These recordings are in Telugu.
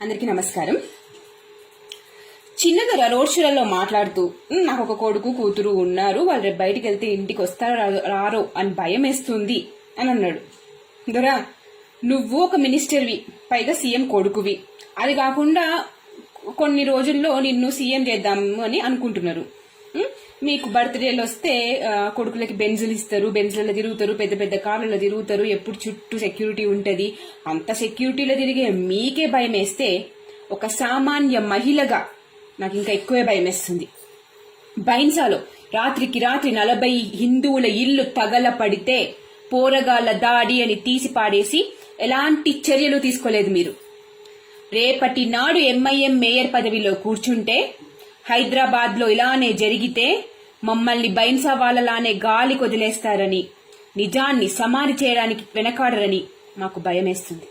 అందరికీ నమస్కారం. చిన్నదొర రోడ్ షోలలో మాట్లాడుతూ నాకు ఒక కొడుకు కూతురు ఉన్నారు, వాళ్ళు రేపు బయటికి వెళ్తే ఇంటికి వస్తారో రారో అని భయం వేస్తుంది అని అన్నాడు. దొరా, నువ్వు ఒక మినిస్టర్వి, పైగా సీఎం కొడుకువి. అది కాకుండా కొన్ని రోజుల్లో నిన్ను సీఎం చేద్దాము అని అనుకుంటున్నారు. మీకు బర్త్డేలు వస్తే కొడుకులకి బెంజులు ఇస్తారు, బెంజులలో తిరుగుతారు, పెద్ద పెద్ద కార్లలో తిరుగుతారు, ఎప్పుడు చుట్టూ సెక్యూరిటీ ఉంటది. అంత సెక్యూరిటీలో తిరిగే మీకే భయం వేస్తే ఒక సామాన్య మహిళగా నాకు ఇంకా ఎక్కువే భయం వేస్తుంది. బైన్సాలో రాత్రికి రాత్రి 40 హిందువుల ఇల్లు తగలపడితే పోరగాళ్ల దాడి అని తీసి పాడేసి ఎలాంటి చర్యలు తీసుకోలేదు మీరు. రేపటి నాడు ఎంఐఎం మేయర్ పదవిలో కూర్చుంటే హైదరాబాద్ లో ఇలానే జరిగితే మమ్మల్ని బైన్సా వాళ్ళలానే గాలి కొదిలేస్తారని, నిజాన్ని సమాధి చేయడానికి వెనకాడరని మాకు భయమేస్తుంది.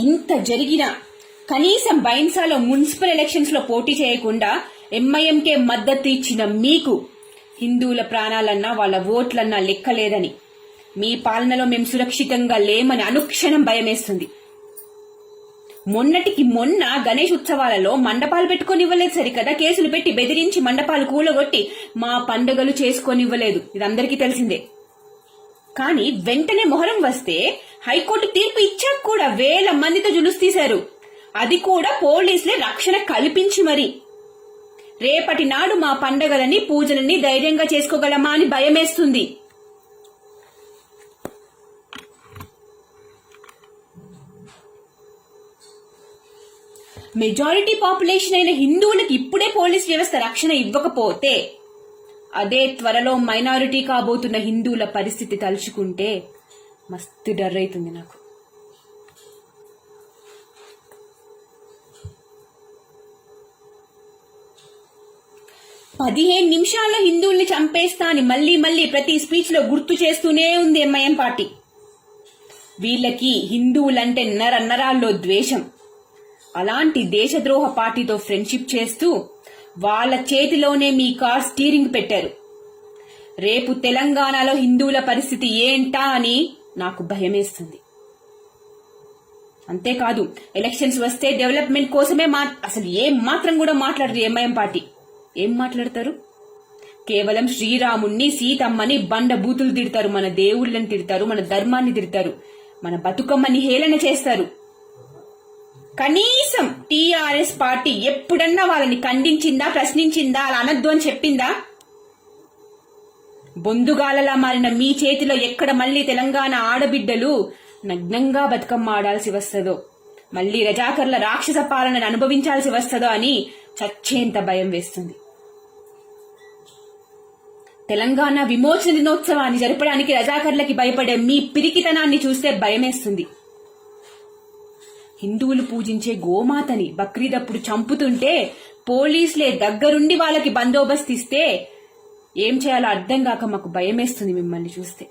ఇంత జరిగినా కనీసం బైన్సాలో మున్సిపల్ ఎలక్షన్స్ లో పోటీ చేయకుండా ఎంఐఎంకే మద్దతు ఇచ్చిన మీకు హిందువుల ప్రాణాలన్నా వాళ్ళ ఓట్లన్నా లెక్కలేదని, మీ పాలనలో మేము సురక్షితంగా లేమని అనుక్షణం భయమేస్తుంది. మొన్నటికి మొన్న గణేష్ ఉత్సవాలలో మండపాలు పెట్టుకోనివ్వలేదు సరికదా, కేసులు పెట్టి బెదిరించి మండపాలు కూలగొట్టి మా పండుగలు చేసుకోనివ్వలేదు. ఇది అందరికీ తెలిసిందే. కానీ వెంటనే మొహరం వస్తే హైకోర్టు తీర్పు ఇచ్చాక కూడా వేల మందితో జులుసు తీశారు. అది కూడా పోలీసులే రక్షణ కల్పించి మరి. రేపటి నాడు మా పండుగలని పూజలని ధైర్యంగా చేసుకోగలమా అని భయమేస్తుంది. మెజారిటీ పాపులేషన్ అయిన హిందువులకు ఇప్పుడే పోలీస్ వ్యవస్థ రక్షణ ఇవ్వకపోతే అదే త్వరలో మైనారిటీ కాబోతున్న హిందువుల పరిస్థితి తలుచుకుంటే మస్తు డర్ అవుతుంది నాకు. పదిహేను నిమిషాల్లో హిందువుల్ని చంపేస్తా అని మళ్లీ మళ్లీ ప్రతి స్పీచ్ లో గుర్తు చేస్తూనే ఉంది ఎంఐఎం పార్టీ. వీళ్ళకి హిందువులంటే నరాల్లో ద్వేషం. అలాంటి దేశద్రోహ పార్టీతో ఫ్రెండ్షిప్ చేస్తూ వాళ్ళ చేతిలోనే మీ కార్ స్టీరింగ్ పెట్టారు. రేపు తెలంగాణలో హిందువుల పరిస్థితి ఏంటా అని నాకు భయమేస్తుంది. అంతేకాదు, ఎలక్షన్స్ వస్తే డెవలప్మెంట్ కోసమే అసలు ఏం మాత్రం కూడా మాట్లాడరు ఎంఐఎం పార్టీ. ఏం మాట్లాడతారు? కేవలం శ్రీరాముణ్ణి సీతమ్మని బండ బూతులు తిడతారు, మన దేవుళ్ళని తిడతారు, మన ధర్మాన్ని తిడతారు, మన బతుకమ్మని హేళన చేస్తారు. కనీసం టీఆర్ఎస్ పార్టీ ఎప్పుడన్నా వాళ్ళని ఖండించిందా, ప్రశ్నించిందా, అలా అనద్దు అని చెప్పిందా? బొందుగాలలా మారిన మీ చేతిలో ఎక్కడ మళ్లీ తెలంగాణ ఆడబిడ్డలు నగ్నంగా బతుకమ్మ ఆడాల్సి వస్తుందో, మళ్లీ రజాకర్ల రాక్షస పాలనను అనుభవించాల్సి వస్తుందో అని చచ్చేంత భయం వేస్తుంది. తెలంగాణ విమోచన దినోత్సవాన్ని జరపడానికి రజాకర్లకి భయపడే మీ పిరికితనాన్ని చూస్తే భయమేస్తుంది. హిందువులు పూజించే గోమాతని బక్రీదప్పుడు చంపుతుంటే పోలీసులే దగ్గరుండి వాళ్ళకి బందోబస్తు ఇస్తే ఏం చేయాలో అర్థం కాక మాకు భయమేస్తుంది మిమ్మల్ని చూస్తే.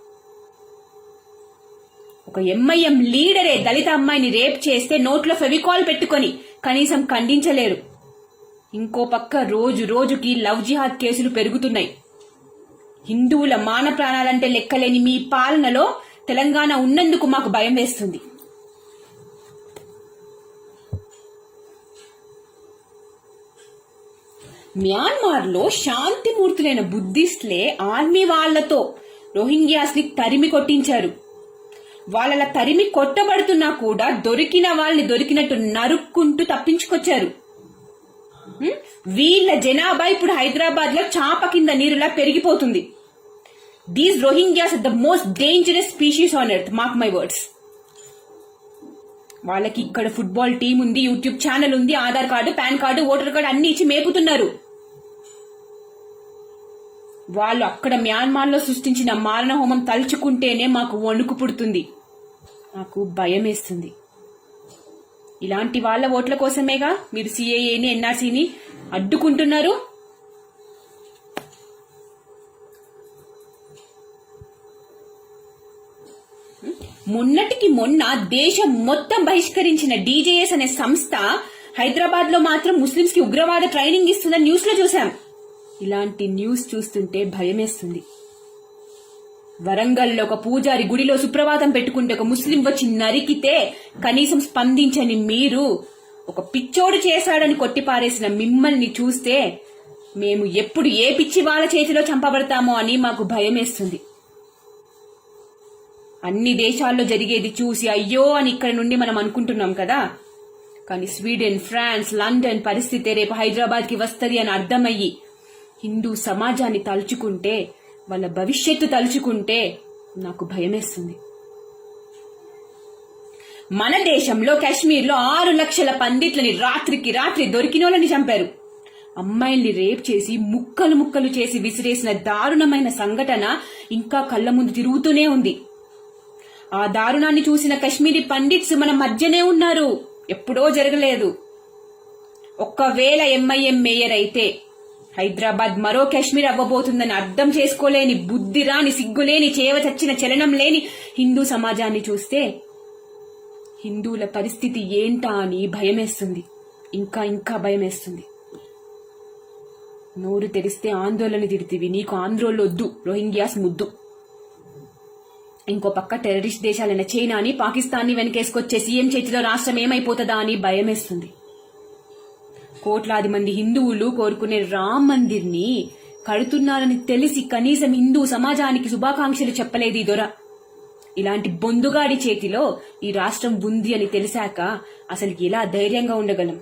ఒక ఎంఐఎం లీడరే దళిత అమ్మాయిని రేప్ చేస్తే నోట్లో ఫెవికాల్ పెట్టుకొని కనీసం ఖండించలేరు. ఇంకో పక్క రోజు రోజుకి లవ్ జిహాద్ కేసులు పెరుగుతున్నాయి. హిందువుల మాన ప్రాణాలంటే లెక్కలేని మీ పాలనలో తెలంగాణ ఉన్నందుకు మాకు భయం వేస్తుంది. మ్యాన్మార్ లో శాంతిమూర్తులైన బుద్ధిస్టులే ఆర్మీ వాళ్లతో రోహింగ్యాస్ ని తరిమి కొట్టించారు. వాళ్ళ తరిమి కొట్టబడుతున్నా కూడా దొరికిన వాళ్ళని దొరికినట్టు నరుక్కుంటూ తప్పించుకొచ్చారు. వీళ్ళ జనాభా ఇప్పుడు హైదరాబాద్ లో చాప కింద నీరులా పెరిగిపోతుంది. These Rohingyas are the most dangerous species on earth, mark my words. వాళ్ళకి ఇక్కడ ఫుట్బాల్ టీం ఉంది, యూట్యూబ్ ఛానల్ ఉంది, Aadhaar card, PAN card, voter card అన్ని ఇచ్చి మేపుతున్నారు. వాళ్ళు అక్కడ మ్యాన్మార్ లో సృష్టించిన మారణ హోమం తలుచుకుంటేనే మాకు వణుకు పుడుతుంది, నాకు భయం వేస్తుంది. ఇలాంటి వాళ్ళ ఓట్ల కోసమేగా మీరు సిఏఏని, ఎన్ఆర్సీని అడ్డుకుంటున్నారు. మొన్నటికి మొన్న దేశం మొత్తం బహిష్కరించిన డీజేఎస్ అనే సంస్థ హైదరాబాద్ లో మాత్రం ముస్లింస్ కి ఉగ్రవాద ట్రైనింగ్ ఇస్తుందని న్యూస్ లో చూసాం. ఇలాంటి న్యూస్ చూస్తుంటే భయమేస్తుంది. వరంగల్లో ఒక పూజారి గుడిలో సుప్రభాతం పెట్టుకుంటే ఒక ముస్లిం వచ్చి నరికితే కనీసం స్పందించని మీరు ఒక పిచ్చోడు చేశాడని కొట్టిపారేసిన మిమ్మల్ని చూస్తే మేము ఎప్పుడు ఏ పిచ్చి వాళ్ళ చేతిలో చంపబడతామో అని మాకు భయమేస్తుంది. అన్ని దేశాల్లో జరిగేది చూసి అయ్యో అని ఇక్కడ నుండి మనం అనుకుంటున్నాం కదా, కానీ స్వీడన్, ఫ్రాన్స్, లండన్ పరిస్థితి రేపు హైదరాబాద్కి వస్తుంది అని అర్థమయ్యి హిందూ సమాజాన్ని తలుచుకుంటే, వాళ్ళ భవిష్యత్తు తలుచుకుంటే నాకు భయమేస్తుంది. మన దేశంలో కాశ్మీర్లో 6 లక్షల పండిట్లని రాత్రికి రాత్రి దొరికినోళ్ళని చంపారు. అమ్మాయిల్ని రేప్ చేసి ముక్కలు ముక్కలు చేసి విసిరేసిన దారుణమైన సంఘటన ఇంకా కళ్ళ ముందు తిరుగుతూనే ఉంది. ఆ దారుణాన్ని చూసిన కశ్మీరీ పండిట్స్ మన మధ్యనే ఉన్నారు, ఎప్పుడో జరగలేదు. ఒక్కవేళ ఎంఐఎం మేయర్ అయితే హైదరాబాద్ మరో కాశ్మీర్ అవ్వబోతుందని అర్థం చేసుకోలేని, బుద్ధి రాని, సిగ్గులేని, చేవ చచ్చిన చలనం లేని హిందూ సమాజాన్ని చూస్తే హిందువుల పరిస్థితి ఏంటా అని భయమేస్తుంది. ఇంకా ఇంకా భయమేస్తుంది. నోరు తెరిస్తే ఆందోళన తిడితివి, నీకు ఆంధ్రోళ్ళు వద్దు, రోహింగ్యాస్ ముద్దు. ఇంకో పక్క టెర్రరిస్ట్ దేశాలైన చైనాని, పాకిస్తాన్ని వెనకేసుకొచ్చే సీఎం చేతిలో రాష్ట్రం ఏమైపోతుందా అని భయమేస్తుంది. కోట్లాది మంది హిందువులు కోరుకునే రామ్ మందిర్ని కడుతున్నారని తెలిసి కనీసం హిందూ సమాజానికి శుభాకాంక్షలు చెప్పలేదు ఈ దొర. ఇలాంటి బొందుగాడి చేతిలో ఈ రాష్ట్రం ఉంది అని తెలిసాక అసలు ఎలా ధైర్యంగా ఉండగలం?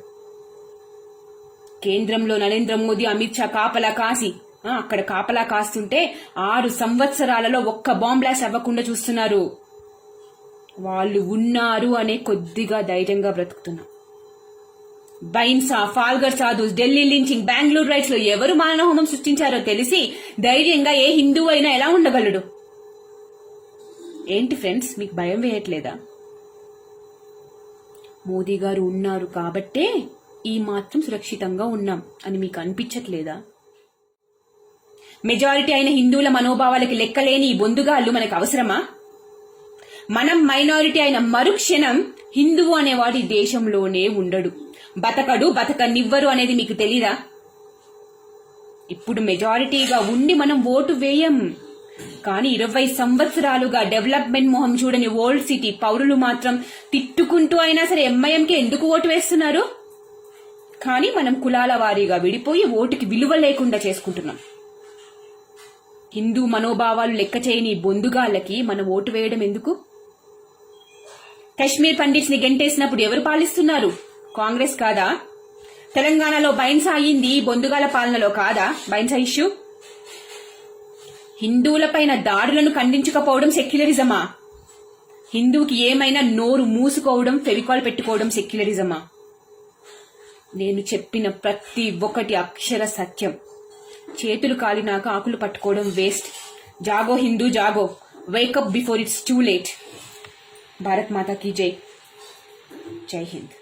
కేంద్రంలో నరేంద్ర మోదీ, అమిత్ షా కాపలా కాసి అక్కడ కాపలా కాస్తుంటే 6 సంవత్సరాలలో ఒక్క బాంబ్ బ్లాస్ట్ అవ్వకుండా చూస్తున్నారు. వాళ్ళు ఉన్నారు అనే కొద్దిగా ధైర్యంగా బ్రతుకుతున్నాం. బైన్సా, ఫాల్గర్ సాధుస్, ఢిల్లీ లించింగ్, బెంగళూరు రైట్స్ లో ఎవరు మానవహోమం సృష్టించారో తెలిసి ధైర్యంగా ఏ హిందువు అయినా ఎలా ఉండగలడు? ఏంటి ఫ్రెండ్స్, మీకు భయం వేయట్లేదా? మోదీ గారు ఉన్నారు కాబట్టే ఈ మాత్రం సురక్షితంగా ఉన్నాం అని మీకు అనిపించట్లేదా? మెజారిటీ అయిన హిందువుల మనోభావాలకి లెక్కలేని ఈ బొందుగాళ్ళు మనకు అవసరమా? మనం మైనారిటీ అయిన మరుక్షణం హిందువు అనేవాడి దేశంలోనే ఉండడు, బతకడు, బతకనివ్వరు అనేది మీకు తెలీదా? ఇప్పుడు మెజారిటీగా ఉండి మనం ఓటు వేయం, కానీ 20 సంవత్సరాలుగా డెవలప్మెంట్ మొహం చూడని ఓల్డ్ సిటీ పౌరులు మాత్రం తిట్టుకుంటూ అయినా సరే ఎంఐఎంకే ఎందుకు ఓటు వేస్తున్నారు? కానీ మనం కులాల వారీగా విడిపోయి ఓటుకి విలువ లేకుండా చేసుకుంటున్నాం. హిందూ మనోభావాలు లెక్క చేయని బొందుగాళ్ళకి మనం ఓటు వేయడం ఎందుకు? కశ్మీర్ పండిట్స్ ని గెంటేసినప్పుడు ఎవరు పాలిస్తున్నారు? కాంగ్రెస్ కాదా? తెలంగాణలో బైన్సా అయ్యింది బొందుగాల పాలనలో కాదా? బైన్సా ఇష్యూ. హిందువులపైన దాడులను ఖండించకపోవడం సెక్యులరిజమా? హిందువుకి ఏమైనా నోరు మూసుకోవడం, ఫెవికాల్ పెట్టుకోవడం సెక్యులరిజమా? నేను చెప్పిన ప్రతి ఒక్కటి అక్షర సత్యం. చేతులు కాలినాక ఆకులు పట్టుకోవడం వేస్ట్. జాగో హిందూ జాగో, wake up before it's too late. Bharat మాతా కీ జై. జై హింద్.